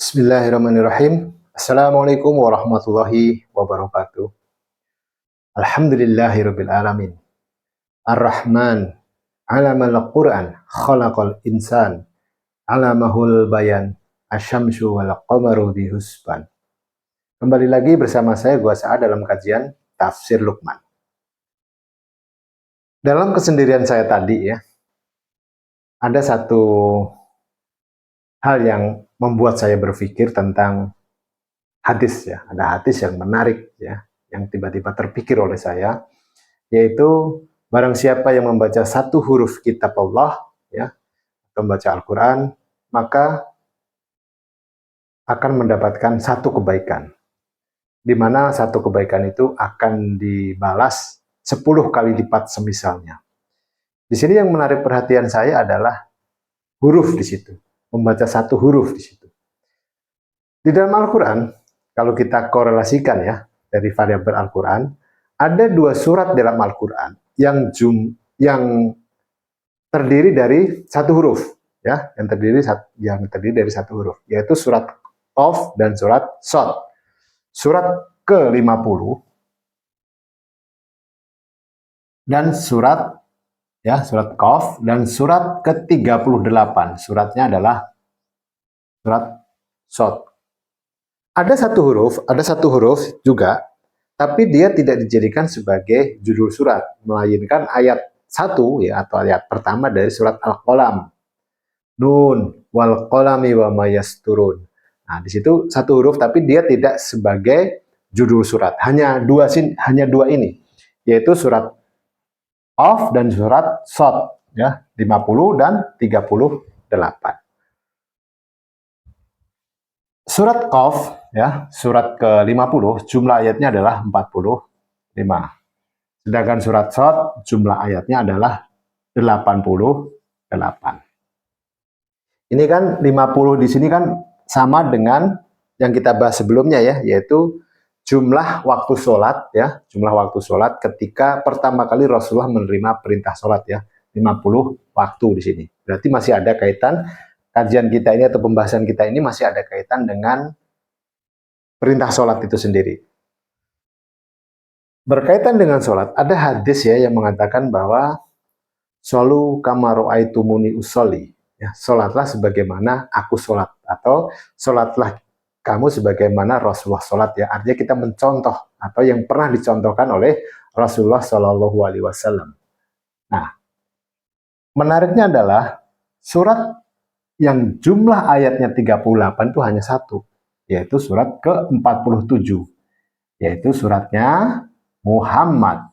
Bismillahirrahmanirrahim. Assalamualaikum warahmatullahi wabarakatuh. Alhamdulillahirabbil alamin. Ar-Rahman 'allamal Qur'an, khalaqal insan, 'allamahul bayan, asy-syamsu wal qamaru bihusban. Kembali lagi bersama saya Gua Saad dalam kajian Tafsir Luqman. Dalam kesendirian saya tadi ya, ada satu hal yang membuat saya berpikir tentang hadis ya. Ada hadis yang menarik ya, yang tiba-tiba terpikir oleh saya, yaitu barang siapa yang membaca satu huruf kitab Allah ya, atau membaca Al-Quran, maka akan mendapatkan satu kebaikan, di mana satu kebaikan itu akan dibalas 10 kali lipat semisalnya. Di sini yang menarik perhatian saya adalah huruf di situ, membaca satu huruf di situ. Di dalam Al-Quran, kalau kita korelasikan ya, dari variabel Al-Quran, ada 2 surat dalam Al-Quran yang terdiri dari satu huruf ya, yang terdiri dari satu huruf, yaitu surat Qaf dan surat Shad. Surat ke-50 dan surat Qaf dan surat ke-38. Suratnya adalah surat Shad. Ada satu huruf juga, tapi dia tidak dijadikan sebagai judul surat, melainkan ayat 1 ya, atau ayat pertama dari surat Al-Qalam. Nun wal qalami wa mayasturun. Nah, di situ satu huruf tapi dia tidak sebagai judul surat. Hanya dua ini, yaitu surat Qaf dan surat Shad ya, 50 dan 38. Surat Qaf ya, surat ke-50 jumlah ayatnya adalah 45. Sedangkan surat Shad jumlah ayatnya adalah 88. Ini kan 50 di sini kan sama dengan yang kita bahas sebelumnya ya, yaitu jumlah waktu sholat ya, jumlah waktu sholat ketika pertama kali Rasulullah menerima perintah sholat ya, 50 waktu di sini. Berarti masih ada kaitan kajian kita ini atau pembahasan kita ini masih ada kaitan dengan perintah sholat itu sendiri. Berkaitan dengan sholat, ada hadis ya yang mengatakan bahwa Sholu kama ra'aitumuni usolli. Ya, sholatlah sebagaimana aku sholat, atau sholatlah kamu sebagaimana Rasulullah sholat ya. Artinya kita mencontoh atau yang pernah dicontohkan oleh Rasulullah Shallallahu Alaihi Wasallam. Nah, menariknya adalah surat yang jumlah ayatnya 38 itu hanya satu, yaitu surat ke-47, yaitu suratnya Muhammad.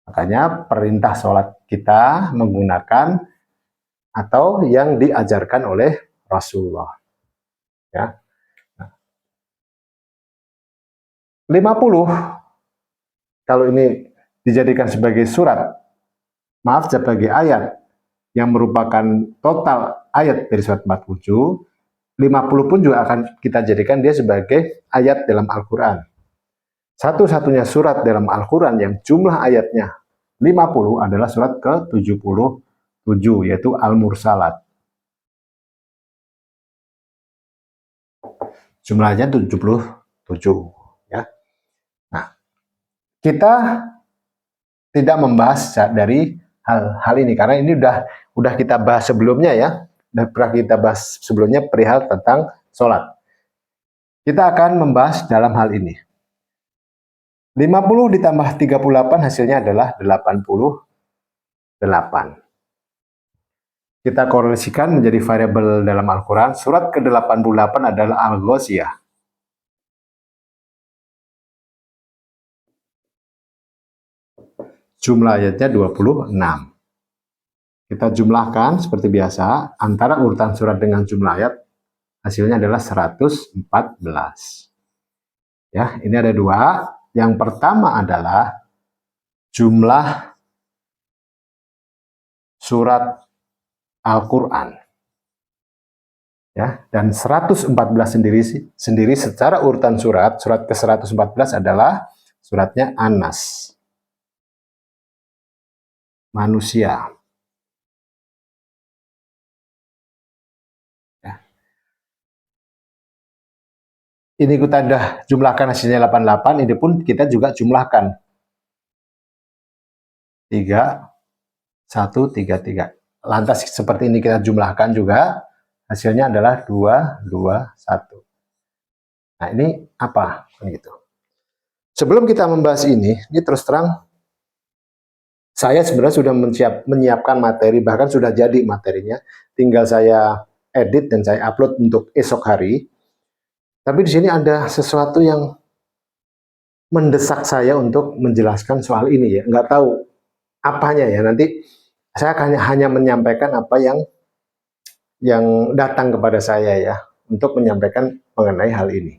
Makanya perintah sholat kita menggunakan atau yang diajarkan oleh Rasulullah. Ya. 50 kalau ini dijadikan sebagai sebagai ayat yang merupakan total ayat dari surat 47, 50 pun juga akan kita jadikan dia sebagai ayat dalam Al-Quran. Satu-satunya surat dalam Al-Quran yang jumlah ayatnya 50 adalah surat ke-77, yaitu Al-Mursalat. Jumlahnya 77 ya. Nah, kita tidak membahas dari hal ini karena ini udah kita bahas sebelumnya ya. Udah pernah kita bahas sebelumnya perihal tentang sholat. Kita akan membahas dalam hal ini. 50 ditambah 38 hasilnya adalah 88. Kita korelasikan menjadi variabel dalam Al-Quran. Surat ke-88 adalah Al-Ghasyiyah. Jumlah ayatnya 26. Kita jumlahkan seperti biasa, antara urutan surat dengan jumlah ayat, hasilnya adalah 114. Ya, ini ada dua. Yang pertama adalah jumlah surat Al-Quran. Ya, dan 114 sendiri secara urutan surat ke-114 adalah suratnya An-Nas. Manusia. Ya. ini kita sudah jumlahkan hasilnya 88, ini pun kita juga jumlahkan. 3, 1, 3, 3. Lantas seperti ini kita jumlahkan juga, hasilnya adalah 2, 2, 1. Nah ini apa? Gitu. Sebelum kita membahas ini terus terang, saya sebenarnya sudah menyiapkan materi, bahkan sudah jadi materinya, tinggal saya edit dan saya upload untuk esok hari. Tapi di sini ada sesuatu yang mendesak saya untuk menjelaskan soal ini ya. Nggak tahu apanya ya. Nanti saya akan hanya menyampaikan apa yang datang kepada saya ya, untuk menyampaikan mengenai hal ini.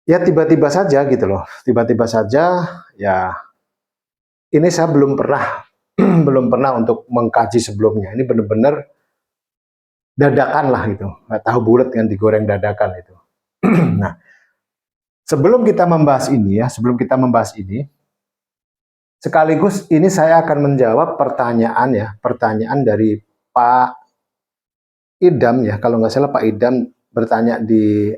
Ya tiba-tiba saja gitu loh. Tiba-tiba saja ya. Ini saya belum pernah belum pernah untuk mengkaji sebelumnya. Ini benar-benar dadakan lah gitu, nggak tahu bulat kan, digoreng dadakan itu. Nah, sebelum kita membahas ini, sekaligus ini saya akan menjawab pertanyaan dari Pak Idam ya, kalau nggak salah Pak Idam bertanya di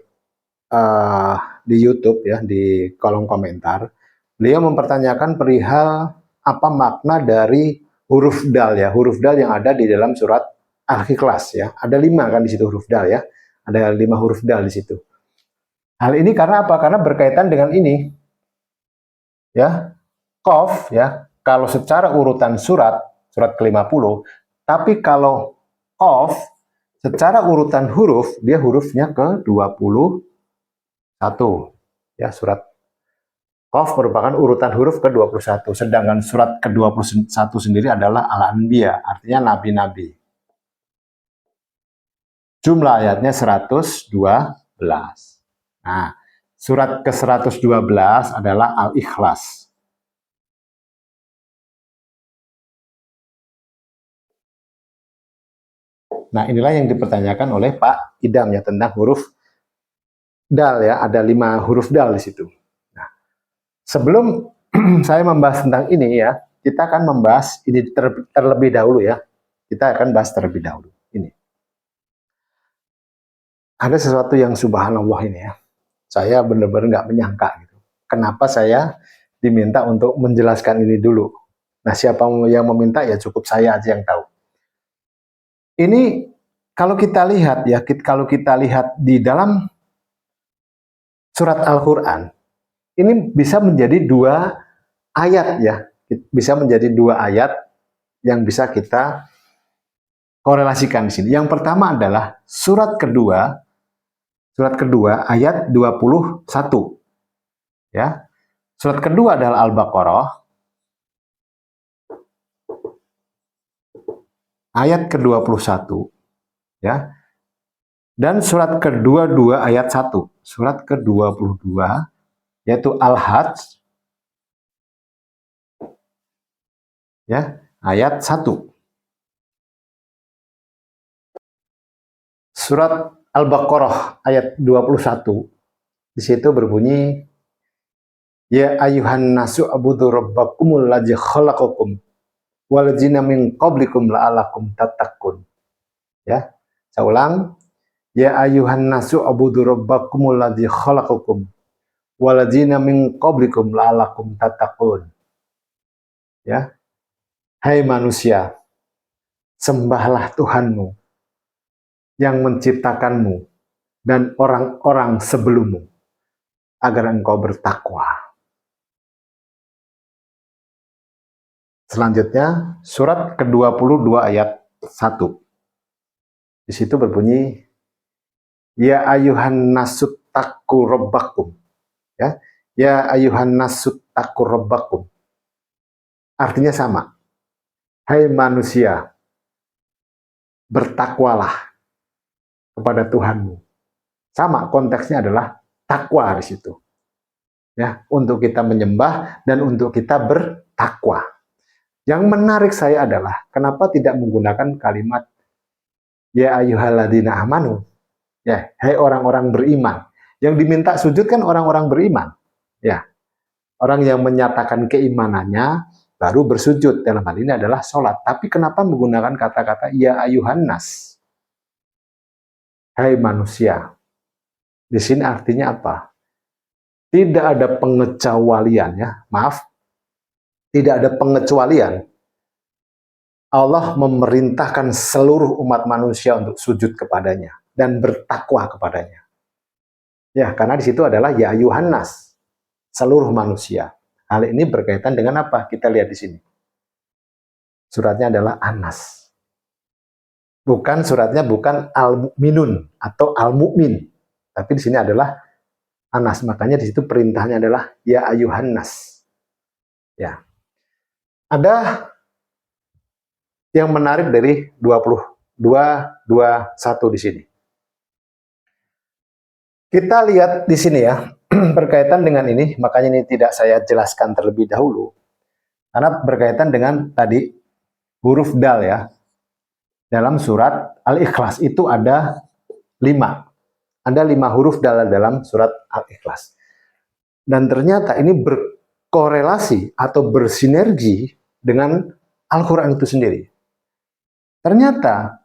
YouTube ya, di kolom komentar. Beliau mempertanyakan perihal apa makna dari huruf dal ya, huruf dal yang ada di dalam surat Al-Ikhlas ya. Ada 5 kan di situ huruf dal ya. Ada 5 huruf dal di situ. Hal ini karena apa? Karena berkaitan dengan ini. Ya. Qaf ya, kalau secara urutan surat ke-50, tapi kalau qaf secara urutan huruf, dia hurufnya ke-21. Ya, surat Qaf merupakan urutan huruf ke-21, sedangkan surat ke-21 sendiri adalah Al-Anbiya, artinya nabi-nabi. Jumlah ayatnya 112. Nah, surat ke-112 adalah Al-Ikhlas. Nah, inilah yang dipertanyakan oleh Pak Idam ya, tentang huruf dal ya, ada 5 huruf dal di situ. Nah, sebelum saya membahas tentang ini ya, kita akan membahas ini terlebih dahulu ya. Kita akan bahas terlebih dahulu ini. Ada sesuatu yang subhanallah ini ya. Saya benar-benar nggak menyangka gitu. Kenapa saya diminta untuk menjelaskan ini dulu. Nah, siapa yang meminta ya cukup saya aja yang tahu. Ini kalau kita lihat ya, kalau kita lihat di dalam surat Al-Quran, ini bisa menjadi 2 ayat ya, bisa menjadi 2 ayat yang bisa kita korelasikan di sini. Yang pertama adalah surat kedua ayat 21. Ya. Surat kedua adalah Al-Baqarah ayat ke-21 ya. Dan surat ke-22 ayat 1. Surat ke-22 yaitu Al-Hajj ya, ayat 1. Surat Al-Baqarah ayat 21 di situ berbunyi, ya ayuhan nasu abudu rabbakumul ladzi khalaqakum waladzina min qablikum la'alakum tattaqun. Ya, saya ulang, ya ayuhan nasu abudu rabbakumul ladzi khalaqakum waladzina min qablikum la'alakum tattaqun. Ya, hai manusia, sembahlah Tuhanmu yang menciptakanmu dan orang-orang sebelummu agar engkau bertakwa. Selanjutnya surat ke-22 ayat 1. Di situ berbunyi, ya ayuhan nasut taku rabbakum. Ya ayuhan nasut taku rabbakum. Artinya sama. Hai manusia, bertakwalah kepada Tuhanmu. Sama, konteksnya adalah takwa di situ. Ya, untuk kita menyembah dan untuk kita bertakwa. Yang menarik saya adalah kenapa tidak menggunakan kalimat ya ayyuhalladzina amanu. Ya, hai orang-orang beriman. Yang diminta sujud kan orang-orang beriman. Ya. Orang yang menyatakan keimanannya baru bersujud, dalam hal ini adalah sholat. Tapi kenapa menggunakan kata-kata ya ayyuhan nas? Hai manusia. Di sini artinya apa? Tidak ada pengecualian ya, maaf, tidak ada pengecualian. Allah memerintahkan seluruh umat manusia untuk sujud kepadanya dan bertakwa kepadanya. Ya, karena di situ adalah ya ayuhan nas, seluruh manusia. Hal ini berkaitan dengan apa? Kita lihat di sini. Suratnya adalah An-Nas. Bukan suratnya bukan Al-Mu'minun atau Al-Mu'min, tapi di sini adalah An-Nas. Makanya di situ perintahnya adalah ya ayuhan nas. Ya. Ada yang menarik dari 22:21 di sini. Kita lihat di sini ya, berkaitan dengan ini, makanya ini tidak saya jelaskan terlebih dahulu, karena berkaitan dengan tadi huruf dal ya. Dalam surat Al-Ikhlas itu ada 5 huruf dal dalam surat Al-Ikhlas. Dan ternyata ini berkorelasi atau bersinergi dengan Al-Quran itu sendiri. Ternyata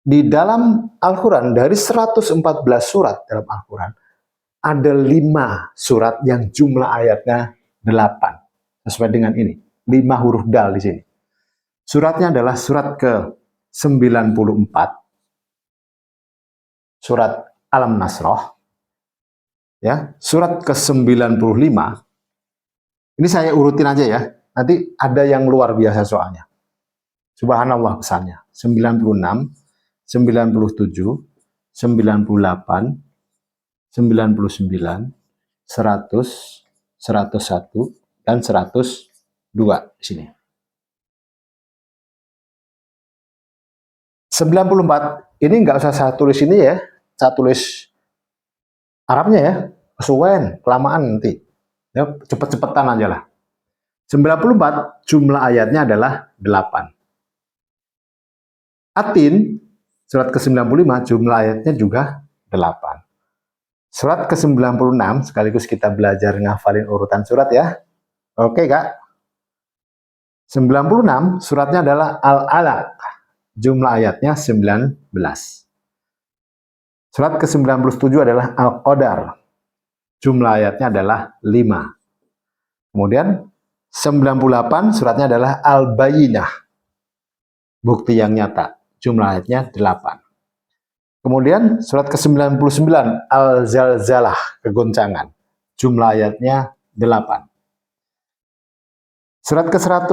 di dalam Al-Quran, dari 114 surat dalam Al-Quran, ada 5 surat yang jumlah ayatnya 8. Sesuai dengan ini, 5 huruf dal di sini. Suratnya adalah surat ke-94, surat Alam Nasroh, ya, surat ke-95. Ini saya urutin aja ya, nanti ada yang luar biasa soalnya. Subhanallah pesannya. 96, 97, 98, 99, 100, 101, dan 102 di sini. 94 ini nggak usah saya tulis ini ya, saya tulis Arabnya ya, kesuwen, kelamaan nanti. Ya, cepet-cepetan aja lah. 94 jumlah ayatnya adalah 8. Atin surat ke-95 jumlah ayatnya juga 8. Surat ke-96 sekaligus kita belajar ngafalin urutan surat ya. Oke Kak. 96 suratnya adalah Al-Alaq. Jumlah ayatnya 19. Surat ke-97 adalah Al-Qadar. Jumlah ayatnya adalah 5. Kemudian 98 suratnya adalah Al-Bayyinah. Bukti yang nyata. Jumlah ayatnya 8. Kemudian surat ke-99 Al-Zalzalah, kegoncangan. Jumlah ayatnya 8. Surat ke-100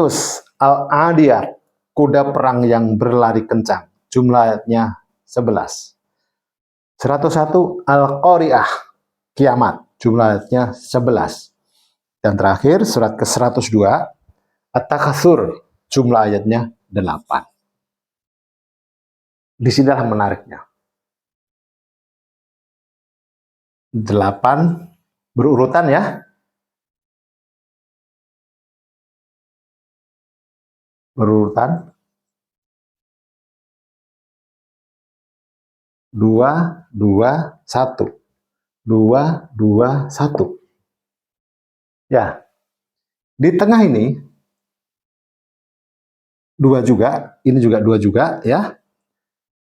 Al-Adiyat, kuda perang yang berlari kencang. Jumlah ayatnya 11. 101 Al-Qari'ah, kiamat. Jumlah ayatnya 11. Dan terakhir surat ke-102 At-Takatsur, jumlah ayatnya 8. Disinilah menariknya. 8 berurutan ya. Berurutan. 2, 2, 1. 2, 2, 1. Ya. Di tengah ini 2 juga, ini juga 2 juga ya.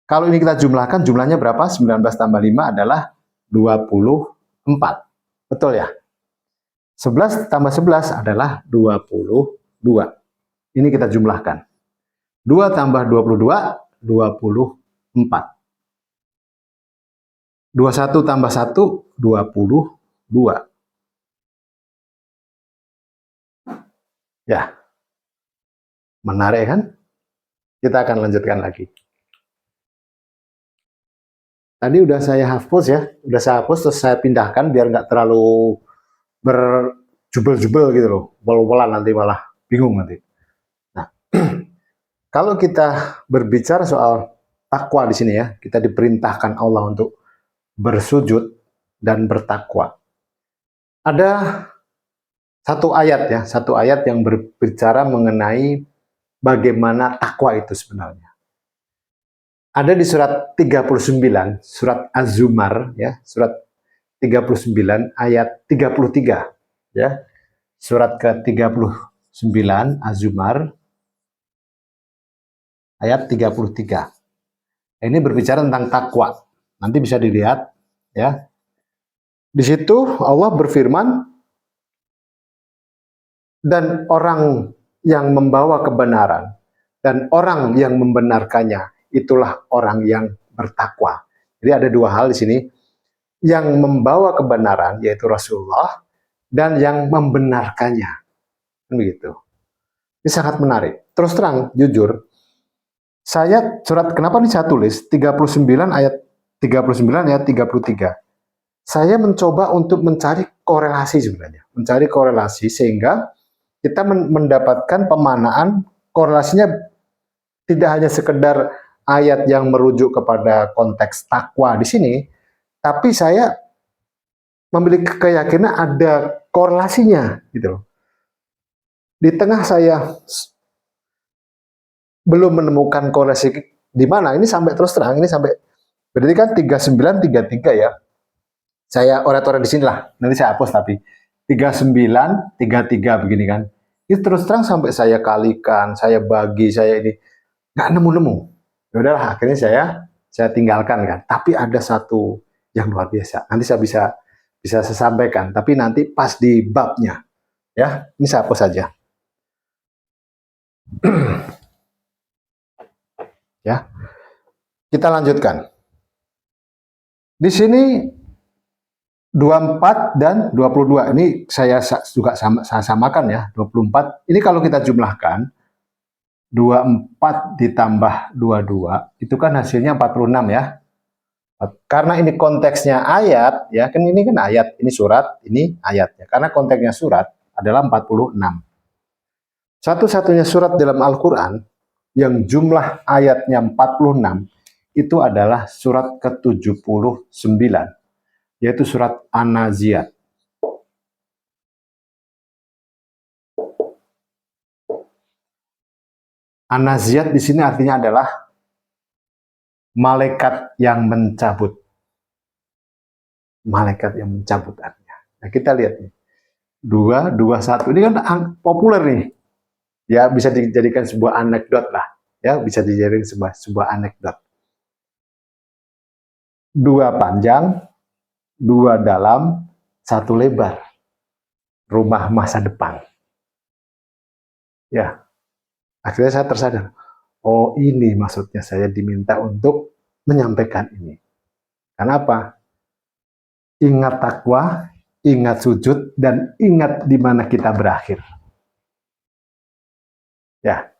Kalau ini kita jumlahkan, jumlahnya berapa? 19 tambah 5 adalah 24. Betul ya? 11 tambah 11 adalah 22. Ini kita jumlahkan. 2 tambah 22, 24. 21 tambah 1, 22. Ya. Menarik kan? Kita akan lanjutkan lagi. Tadi udah saya hapus ya, udah saya hapus terus saya pindahkan biar nggak terlalu berjubel-jubel gitu loh, wal-walan nanti malah bingung nanti. Nah, kalau kita berbicara soal takwa di sini ya, kita diperintahkan Allah untuk bersujud dan bertakwa. Ada satu ayat yang berbicara mengenai bagaimana takwa itu sebenarnya. Ada di surat 39, surat Az-Zumar ya, surat 39 ayat 33 ya. Surat ke-39 Az-Zumar ayat 33. Ini berbicara tentang takwa. Nanti bisa dilihat ya. Di situ Allah berfirman, dan orang yang membawa kebenaran dan orang yang membenarkannya itulah orang yang bertakwa. Jadi ada dua hal di sini, yang membawa kebenaran yaitu Rasulullah dan yang membenarkannya. Begitu. Ini sangat menarik. Terus terang, jujur, saya kenapa nih saya tulis 39 ayat 33. Saya mencoba untuk mencari korelasi sebenarnya, mencari korelasi sehingga kita mendapatkan pemanaan korelasinya tidak hanya sekedar ayat yang merujuk kepada konteks takwa di sini, tapi saya memiliki keyakinan ada korelasinya gitu. Di tengah saya belum menemukan korelasi di mana, ini sampai terus terang ini sampai berarti kan 3933 ya. Saya oret-oret di sini lah, nanti saya hapus tapi 3933 begini kan. Itu terus terang sampai saya kalikan, saya bagi, saya ini nggak nemu-nemu. Ya udahlah, akhirnya saya tinggalkan kan. Tapi ada satu yang luar biasa. Nanti saya bisa saya sampaikan, tapi nanti pas di babnya. Ya, ini saya hapus saja. Ya. Kita lanjutkan. Di sini 24 dan 22. Ini saya juga saya samakan ya, 24. Ini kalau kita jumlahkan 24 ditambah 22 itu kan hasilnya 46 ya. Karena ini konteksnya ayat ya, kan ini kan ayat, ini surat, ini ayatnya. Karena konteksnya surat adalah 46. Satu-satunya surat dalam Al-Qur'an yang jumlah ayatnya 46 itu adalah surat ke-79, yaitu surat An-Naziat. An-Naziat di sini artinya adalah malaikat yang mencabut. Malaikat yang mencabut artinya. Nah, kita lihat nih. 221. Ini kan populer nih. Ya, bisa dijadikan sebuah anekdot lah. Ya, bisa dijadikan sebuah anekdot. 2 panjang, 2 dalam, 1 lebar. Rumah masa depan. Ya. Akhirnya saya tersadar. Oh, ini maksudnya saya diminta untuk menyampaikan ini. Kenapa? Ingat takwa, ingat sujud, dan ingat di mana kita berakhir. Ya,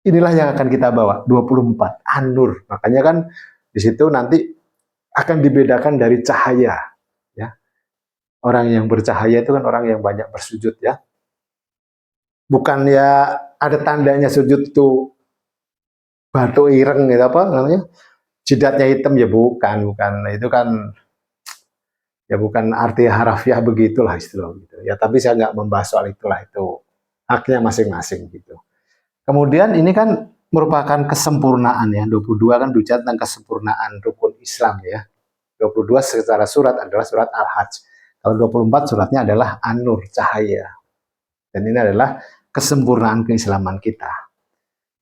inilah yang akan kita bawa, 24, An-Nur. Makanya kan di situ nanti akan dibedakan dari cahaya. Ya. Orang yang bercahaya itu kan orang yang banyak bersujud ya. Bukan ya ada tandanya sujud itu batu ireng gitu apa namanya? Jidatnya hitam ya bukan. Itu kan ya bukan arti harafiah begitulah istilah gitu. Ya tapi saya nggak membahas soal itulah, itu haknya masing-masing gitu. Kemudian ini kan merupakan kesempurnaan ya. 22 kan bicara tentang kesempurnaan rukun Islam ya. 22 secara surat adalah surat Al-Hajj. Kalau 24 suratnya adalah An-Nur, cahaya. Dan ini adalah kesempurnaan keislaman kita.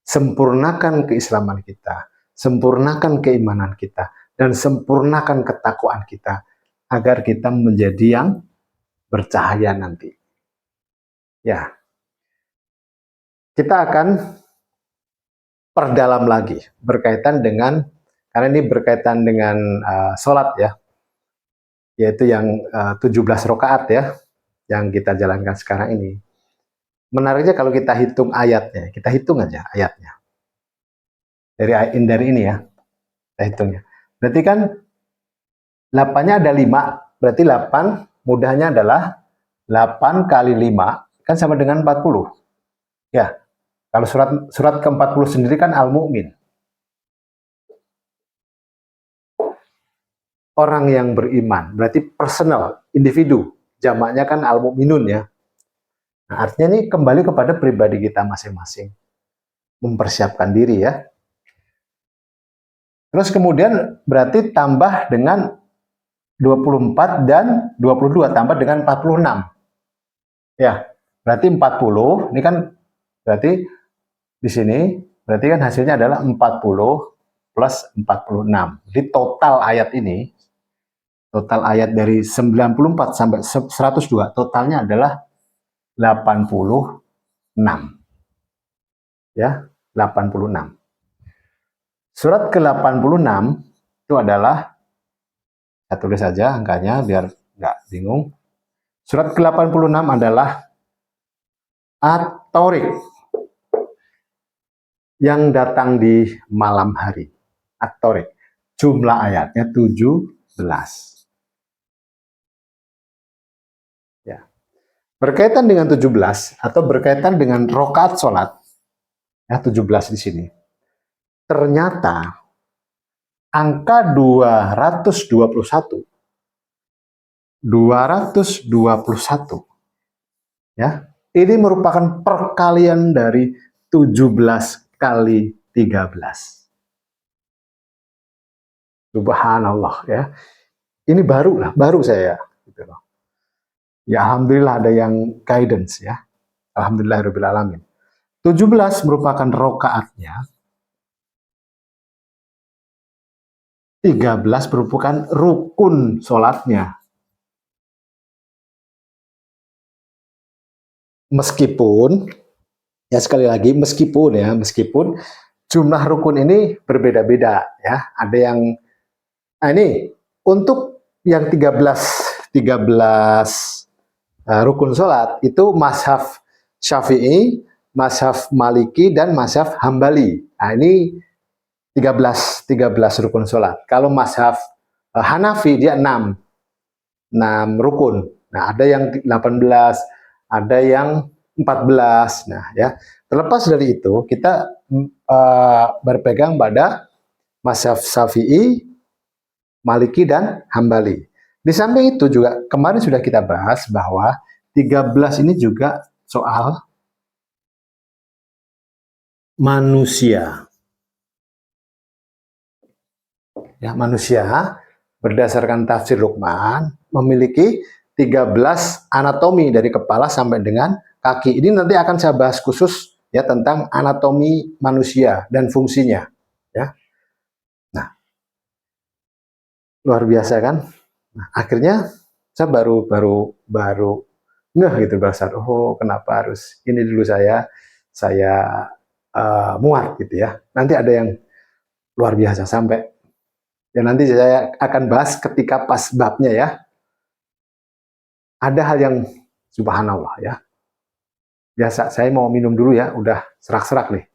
Sempurnakan keislaman kita, sempurnakan keimanan kita, dan sempurnakan ketakwaan kita agar kita menjadi yang bercahaya nanti. Ya. Kita akan perdalam lagi berkaitan dengan, karena ini berkaitan dengan sholat ya, yaitu yang 17 rakaat ya, yang kita jalankan sekarang ini. Menariknya kalau kita hitung ayatnya, kita hitung aja ayatnya. Dari ini ya, kita hitungnya. Berarti kan 8-nya ada 5, berarti 8 mudahnya adalah 8 kali 5, kan sama dengan 40. Ya, kalau surat ke-40 sendiri kan Al-Mu'min. Orang yang beriman, berarti personal, individu. Jamaknya kan Al-Mu'minun ya. Nah, artinya ini kembali kepada pribadi kita masing-masing. Mempersiapkan diri ya. Terus kemudian berarti tambah dengan 24 dan 22, tambah dengan 46. Ya, berarti 40, ini kan berarti di sini, berarti kan hasilnya adalah 40 plus 46. Jadi total ayat ini Total ayat dari 94 sampai 102 totalnya adalah 86. Ya, 86. Surat ke-86 itu adalah, saya tulis saja angkanya biar nggak bingung. Surat ke-86 adalah At-Tariq, yang datang di malam hari. At-Tariq. Jumlah ayatnya 17. Ya. Berkaitan dengan 17 atau berkaitan dengan rokaat sholat, ya 17 di sini. Ternyata angka 221 ya, ini merupakan perkalian dari 17 kali 13. Subhanallah ya. Ini baru saya gitu loh. Ya alhamdulillah ada yang guidance ya. Alhamdulillahirabbil alamin. 17 merupakan rokaatnya. 13 merupakan rukun sholatnya. Meskipun, ya sekali lagi, meskipun jumlah rukun ini berbeda-beda ya. Ada yang, nah ini untuk yang 13 rukun sholat itu mazhab Syafi'i, mazhab Maliki, dan mazhab Hambali. Nah ini 13 rukun sholat. Kalau mazhab Hanafi dia 6 rukun. Nah, ada yang 18, ada yang 14. Nah, ya. Terlepas dari itu, kita berpegang pada mazhab Syafi'i, Maliki, dan Hambali. Di samping itu juga kemarin sudah kita bahas bahwa 13 ini juga soal manusia. Ya, manusia berdasarkan tafsir Luqman memiliki 13 anatomi dari kepala sampai dengan kaki. Ini nanti akan saya bahas khusus ya tentang anatomi manusia dan fungsinya ya. Nah, luar biasa kan? Nah, akhirnya saya baru ngeh gitu bahasa, oh kenapa harus ini dulu saya muat gitu ya. Nanti ada yang luar biasa sampai, dan nanti saya akan bahas ketika pas babnya ya. Ada hal yang subhanallah ya. Biasa, saya mau minum dulu ya, udah serak-serak nih.